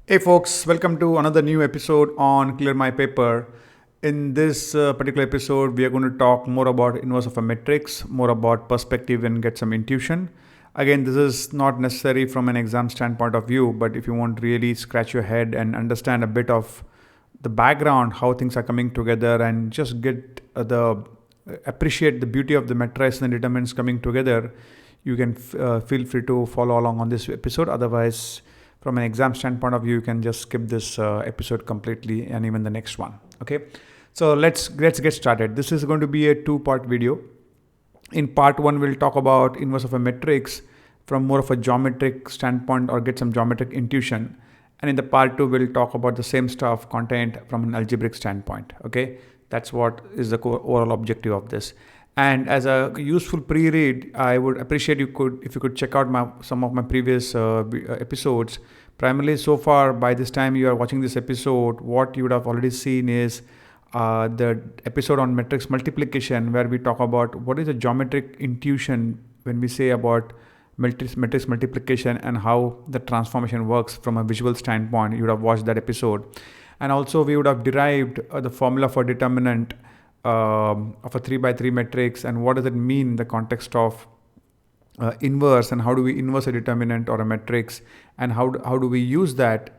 Hey folks, welcome to another new episode on Clear My Paper. In this particular episode, we are going to talk more about inverse of a matrix, more about perspective and get some intuition. Again, this is not necessary from an exam standpoint of view, but if you want to really scratch your head and understand a bit of the background, how things are coming together, and just get the appreciate the beauty of the matrices and determinants coming together, you can feel free to follow along on this episode. Otherwise, from an exam standpoint of view, you can just skip this episode completely and even the next one. Okay, so let's get started. This is going to be a two-part video. In part one, we'll talk about inverse of a matrix from more of a geometric standpoint or get some geometric intuition. And in the part two, we'll talk about the same stuff content from an algebraic standpoint. Okay, that's what is the overall objective of this. And as a useful pre-read, I would appreciate if you could check out some of my previous episodes. Primarily, so far by this time you are watching this episode, what you would have already seen is the episode on matrix multiplication, where we talk about what is a geometric intuition when we say about matrix multiplication and how the transformation works from a visual standpoint. You would have watched that episode, and also we would have derived the formula for determinant of a 3 by 3 matrix, and what does it mean in the context of inverse, and how do we inverse a determinant or a matrix, and how do we use that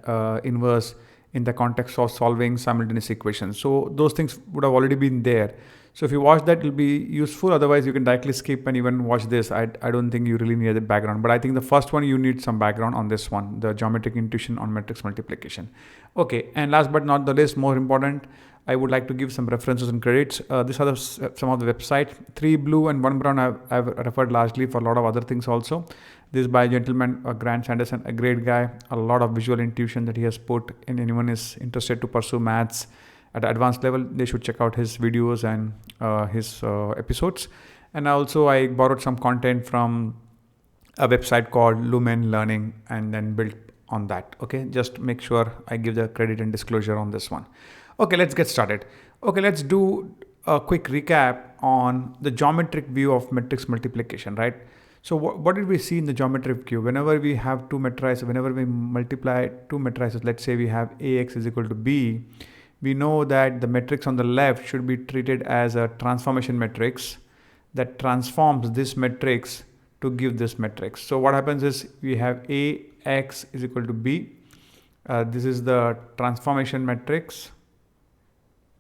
inverse in the context of solving simultaneous equations. So those things would have already been there. So if you watch that, it'll be useful. Otherwise, you can directly skip and even watch this. I don't think you really need the background, but I think the first one you need some background on this one, the geometric intuition on matrix multiplication. Okay, and last but not the least, more important, I would like to give some references and credits. These are some of the websites. 3 blue and 1 brown I've referred largely for a lot of other things also. This is by a gentleman, Grant Sanderson, a great guy. A lot of visual intuition that he has put in. Anyone is interested to pursue maths at advanced level, they should check out his videos and his episodes. And also I borrowed some content from a website called Lumen Learning and then built on that. Okay, just make sure I give the credit and disclosure on this one. Okay, let's get started. Okay, let's do a quick recap on the geometric view of matrix multiplication, right? So what did we see in the geometric view? Whenever we have two matrices, whenever we multiply two matrices, let's say we have AX is equal to B, we know that the matrix on the left should be treated as a transformation matrix that transforms this matrix to give this matrix. So what happens is we have AX is equal to B. This is the transformation matrix,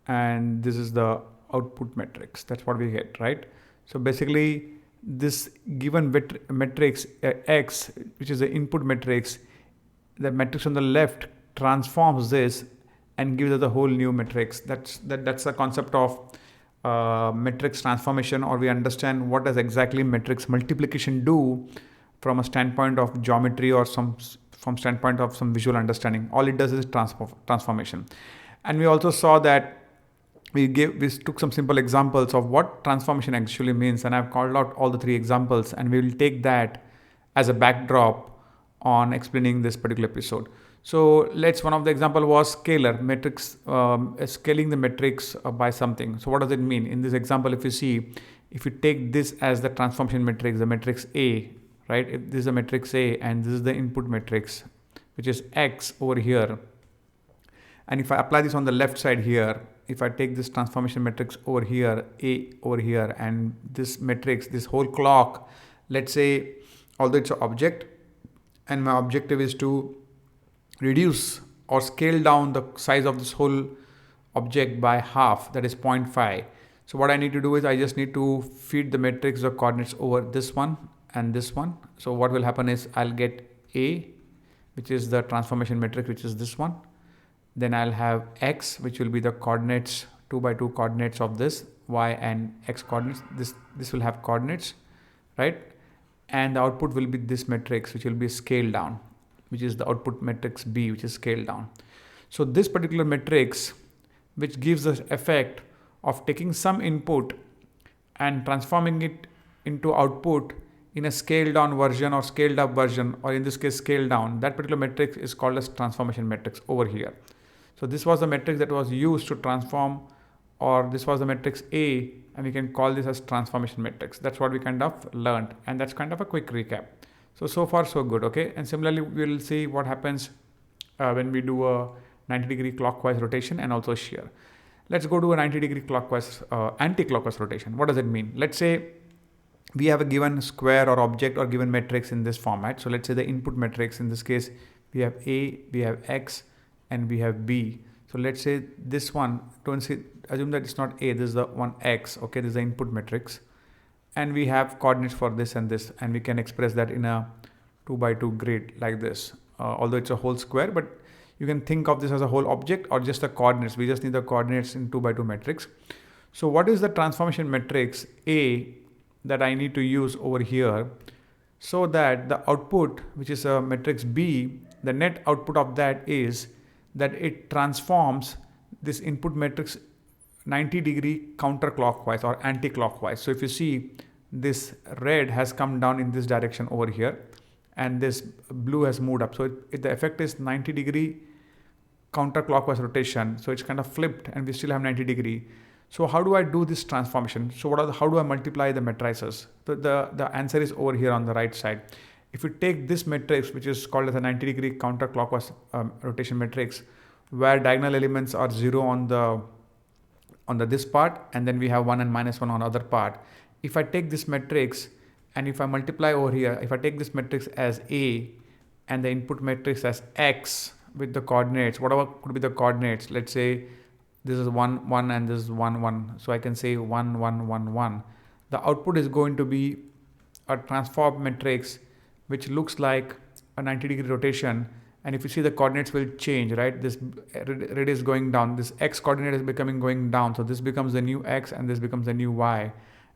and this is the output matrix. That's what we get, right? So basically this given matrix X, which is the input matrix, the matrix on the left transforms this and gives us a whole new matrix. That's the concept of matrix transformation, or we understand what does exactly matrix multiplication do from a standpoint of geometry or from standpoint of some visual understanding. All it does is transformation. And we also saw that we took some simple examples of what transformation actually means, and I've called out all the 3 examples, and we will take that as a backdrop on explaining this particular episode. So one of the example was scalar matrix, scaling the matrix by something. So what does it mean? In this example, if you take this as the transformation matrix, the matrix A, right? If this is the matrix A and this is the input matrix, which is X over here. And if I apply this on the left side here, if I take this transformation matrix over here, A over here, and this matrix, this whole clock, let's say, although it's an object, and my objective is to reduce or scale down the size of this whole object by half, that is 0.5. So what I need to do is I just need to feed the matrix of coordinates over this one and this one. So what will happen is I'll get A, which is the transformation matrix, which is this one. Then I'll have X, which will be the coordinates, 2 by 2 coordinates of this, Y and X coordinates. This will have coordinates, right? And the output will be this matrix, which will be scaled down, which is the output matrix B, which is scaled down. So this particular matrix, which gives the effect of taking some input and transforming it into output in a scaled down version or scaled up version, or in this case scaled down, that particular matrix is called as transformation matrix over here. So this was the matrix that was used to transform, or this was the matrix A, and we can call this as transformation matrix. That's what we kind of learned, and that's kind of a quick recap. So far so good. Okay, and similarly we'll see what happens when we do a 90-degree clockwise rotation and also shear. Let's go to a 90-degree clockwise, anti-clockwise rotation. What does it mean? Let's say we have a given square or object or given matrix in this format. So let's say the input matrix, in this case, we have A, we have X, and we have B. So let's say this one, assume that it's not A, this is the one X, okay, this is the input matrix. And we have coordinates for this and this, and we can express that in a 2x2 grid like this. Although it's a whole square, but you can think of this as a whole object or just the coordinates. We just need the coordinates in 2x2 matrix. So what is the transformation matrix A that I need to use over here so that the output, which is a matrix B, the net output of that is that it transforms this input matrix 90-degree counterclockwise or anti-clockwise. So if you see, this red has come down in this direction over here, and this blue has moved up. So the effect is 90-degree counterclockwise rotation. So it's kind of flipped and we still have 90-degree. So how do I do this transformation? So how do I multiply the matrices? The answer is over here on the right side. If you take this matrix, which is called as a 90-degree counterclockwise rotation matrix, where diagonal elements are 0 on the this part, and then we have 1 and -1 on the other part. If I take this matrix and if I multiply over here, if I take this matrix as A and the input matrix as X with the coordinates, whatever could be the coordinates, let's say this is 1, 1 and this is 1, 1. So I can say 1, 1, 1, 1. The output is going to be a transform matrix which looks like a 90-degree rotation. And if you see, the coordinates will change, right? This red is going down. This X coordinate is becoming going down. So this becomes the new X and this becomes the new Y.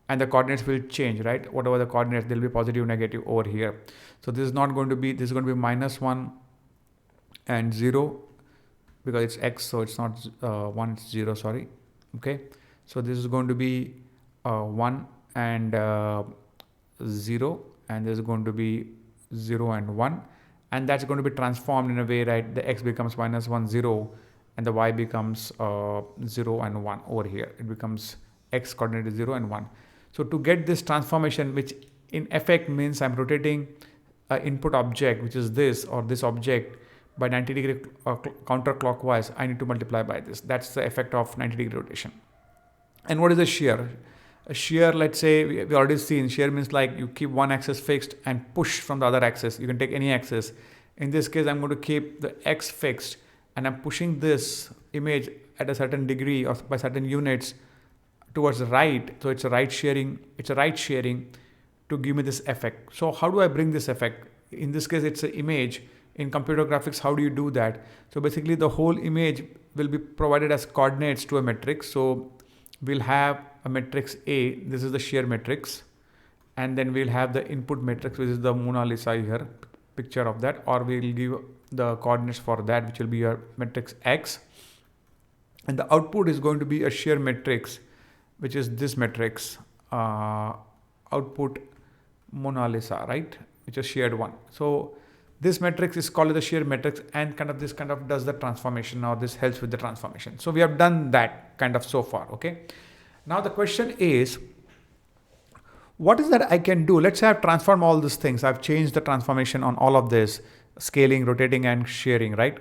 And the coordinates will change, right? Whatever the coordinates, they'll be positive, negative over here. So this is not going to be, this is going to be -1 and 0 because it's X. So it's not 1, it's 0, sorry. Okay. So this is going to be 1 and 0. And this is going to be 0 and 1. And that's going to be transformed in a way, right? The X becomes -1, 0. And the Y becomes 0 and 1 over here. It becomes X coordinate is 0 and 1. So to get this transformation, which in effect means I'm rotating an input object, which is this or this object, by 90-degree counterclockwise, I need to multiply by this. That's the effect of 90-degree rotation. And what is a shear? A shear, let's say, we already seen, shear means like you keep one axis fixed and push from the other axis. You can take any axis. In this case, I'm going to keep the X fixed and I'm pushing this image at a certain degree or by certain units towards the right. So it's a right shearing. It's a right shearing to give me this effect. So how do I bring this effect? In this case, it's an image. In computer graphics, how do you do that? So basically the whole image will be provided as coordinates to a matrix. So we'll have a matrix A, this is the shear matrix. And then we'll have the input matrix, which is the Mona Lisa here, picture of that. Or we'll give the coordinates for that, which will be a matrix X. And the output is going to be a shear matrix, which is this matrix, output Mona Lisa, right? Which is sheared one. So this matrix is called the shear matrix, and this kind of does the transformation, or this helps with the transformation. So we have done that kind of so far, okay? Now the question is, what is that I can do? Let's say I've transformed all these things. I've changed the transformation on all of this, scaling, rotating, and shearing, right?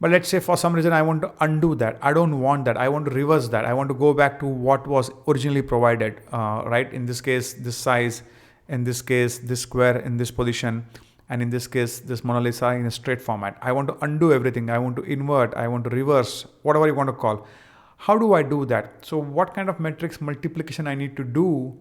But let's say for some reason I want to undo that. I don't want that. I want to reverse that. I want to go back to what was originally provided, right? In this case, this size. In this case, this square in this position. And in this case, this Mona Lisa in a straight format. I want to undo everything. I want to invert. I want to reverse, whatever you want to call. How do I do that? So what kind of matrix multiplication I need to do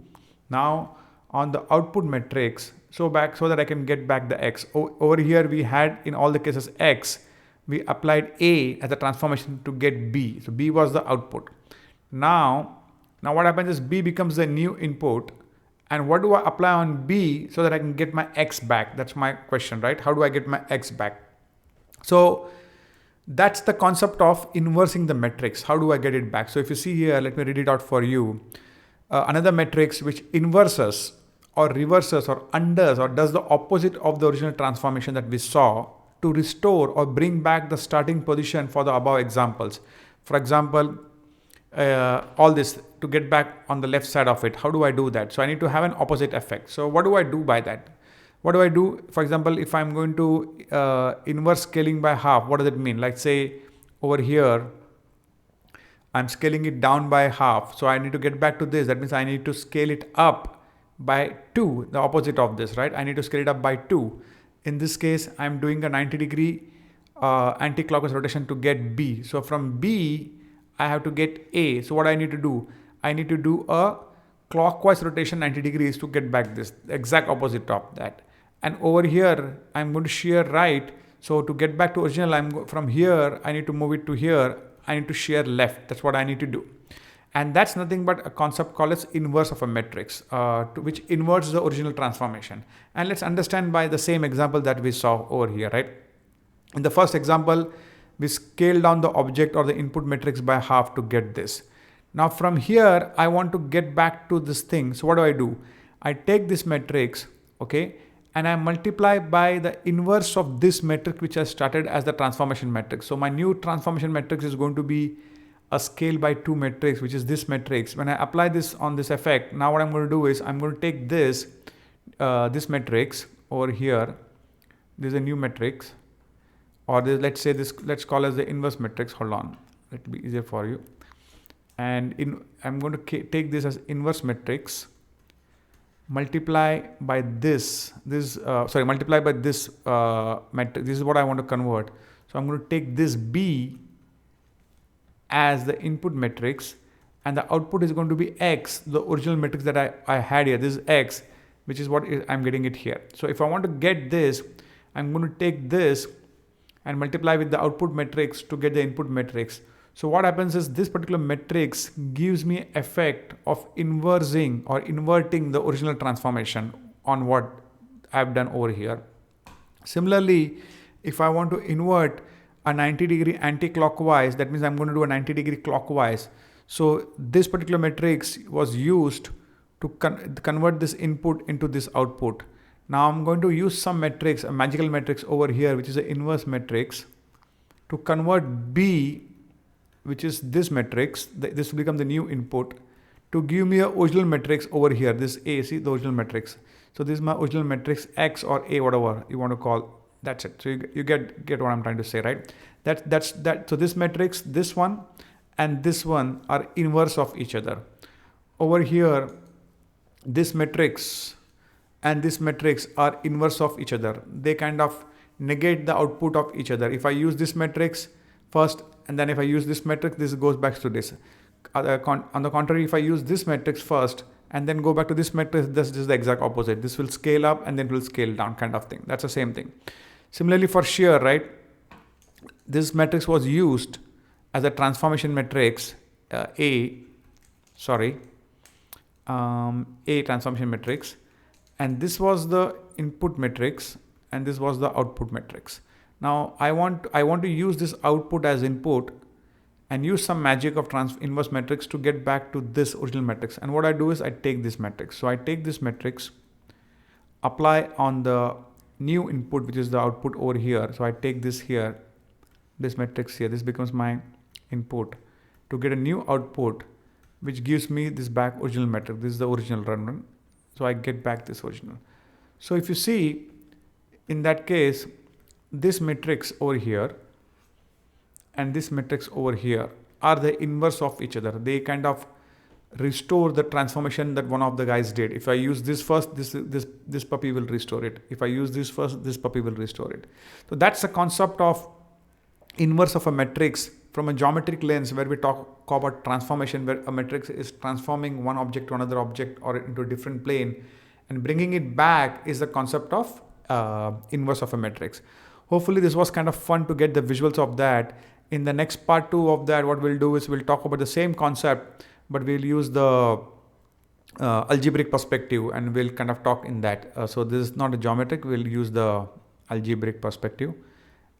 now on the output matrix, so that I can get back the X. Over here we had in all the cases X. We applied A as a transformation to get B. So B was the output. Now what happens is B becomes the new input. And what do I apply on B so that I can get my X back? That's my question, right? How do I get my X back? So that's the concept of inversing the matrix. How do I get it back? So if you see here, let me read it out for you. Another matrix which inverses or reverses or undoes or does the opposite of the original transformation that we saw to restore or bring back the starting position for the above examples. For example, all this to get back on the left side of it. How do I do that? So I need to have an opposite effect. So what do I do by that? What do I do? For example, if I'm going to inverse scaling by half, what does it mean? Like say over here, I'm scaling it down by half. So I need to get back to this. That means I need to scale it up by 2, the opposite of this, right? I need to scale it up by 2. In this case, I'm doing a 90-degree anti-clockwise rotation to get B. So from B, I have to get A. So what I need to do? I need to do a clockwise rotation 90 degrees to get back this, the exact opposite of that. And over here, I'm going to shear right. So to get back to original, from here, I need to move it to here. I need to shear left. That's what I need to do. And that's nothing but a concept called as inverse of a matrix, which inverts the original transformation. And let's understand by the same example that we saw over here, right? In the first example, we scale down the object or the input matrix by half to get this. Now from here, I want to get back to this thing. So what do? I take this matrix, okay, and I multiply by the inverse of this matrix which I started as the transformation matrix. So my new transformation matrix is going to be a scale by 2 matrix, which is this matrix. When I apply this on this effect, now what I'm going to do is I'm going to take this, this matrix over here. There's a new matrix, or this, let's say this, let's call as the inverse matrix. Hold on, it will be easier for you. And I'm going to take this as inverse matrix, multiply by this, multiply by this matrix. This is what I want to convert. So I'm going to take this B as the input matrix, and the output is going to be X, the original matrix that I had here. This is X, which is what I'm getting it here. So if I want to get this, I'm going to take this and multiply with the output matrix to get the input matrix. So what happens is this particular matrix gives me effect of inverting the original transformation on what I've done over here. Similarly, if I want to invert a 90-degree anti-clockwise, that means I'm going to do a 90-degree clockwise. So this particular matrix was used to convert this input into this output. Now I'm going to use some matrix, a magical matrix over here, which is an inverse matrix, to convert B, which is this matrix. This will become the new input, to give me a original matrix over here. This A, see the original matrix. So this is my original matrix, X or A, whatever you want to call. That's it. So you get what I'm trying to say, right? That's that. So this matrix, this one and this one are inverse of each other. Over here, this matrix and this matrix are inverse of each other. They kind of negate the output of each other. If I use this matrix first, and then if I use this matrix, this goes back to this. On the contrary, if I use this matrix first and then go back to this matrix, this is the exact opposite. This will scale up and then it will scale down, kind of thing. That's the same thing. Similarly for shear, right? This matrix was used as a transformation matrix, A transformation matrix, and this was the input matrix and this was the output matrix. Now I want to use this output as input and use some magic of inverse matrix to get back to this original matrix. And what I do is I take this matrix. So I take this matrix, apply on the new input, which is the output over here. So I take this here, this matrix here, this becomes my input, to get a new output, which gives me this back original matrix. This is the original run. So I get back this original. So if you see, in that case, this matrix over here and this matrix over here are the inverse of each other. They kind of restore the transformation that one of the guys did. If I use this first, this puppy will restore it. If I use this first, this puppy will restore it. So that's the concept of inverse of a matrix from a geometric lens, where we talk about transformation, where a matrix is transforming one object to another object or into a different plane and bringing it back, is the concept of inverse of a matrix. Hopefully this was kind of fun to get the visuals of that. In the next part 2 of that, what we'll do is we'll talk about the same concept, but we'll use the algebraic perspective and we'll kind of talk in that. So this is not a geometric, we'll use the algebraic perspective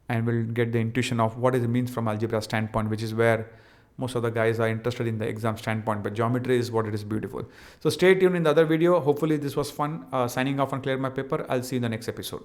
and we'll get the intuition of what it means from algebra standpoint, which is where most of the guys are interested in the exam standpoint, but geometry is what it is beautiful. So stay tuned in the other video. Hopefully this was fun. Signing off on Clear My Paper. I'll see you in the next episode.